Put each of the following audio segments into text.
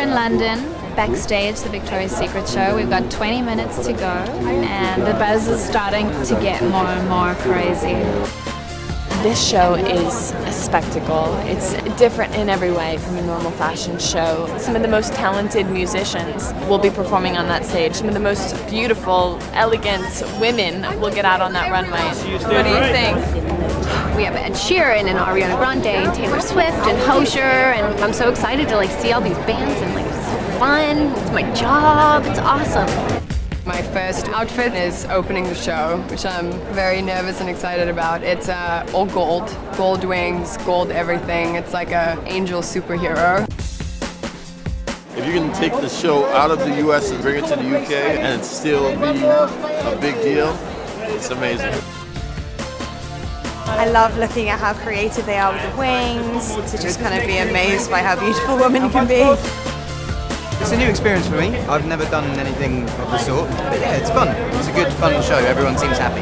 We're in London, backstage, the Victoria's Secret show. We've got 20 minutes to go, and the buzz is starting to get more and more crazy. This show is a spectacle. It's different in every way from a normal fashion show. Some of the most talented musicians will be performing on that stage. Some of the most beautiful, elegant women will get out on that runway. What do you think? We have Ed Sheeran and Ariana Grande and Taylor Swift and Hozier, and I'm so excited to see all these bands, and it's so fun. It's my job. It's awesome. My first outfit is opening the show, which I'm very nervous and excited about. It's all gold wings, gold everything. It's like an angel superhero. If you can take the show out of the US and bring it to the UK and it still be a big deal, it's amazing. I love looking at how creative they are with the wings, to just kind of be amazed by how beautiful women can be. It's a new experience for me. I've never done anything of the sort, but yeah, it's fun. It's a good, fun show. Everyone seems happy.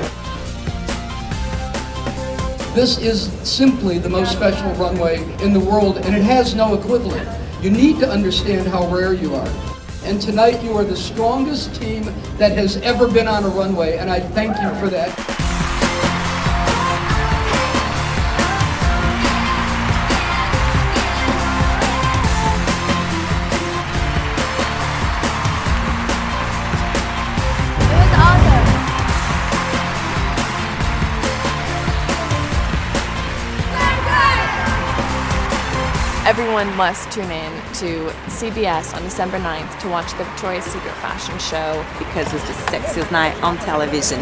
This is simply the most special runway in the world, and it has no equivalent. You need to understand how rare you are. And tonight you are the strongest team that has ever been on a runway, and I thank you for that. Everyone must tune in to CBS on December 9th to watch the Victoria's Secret fashion show. Because it's the sexiest night on television.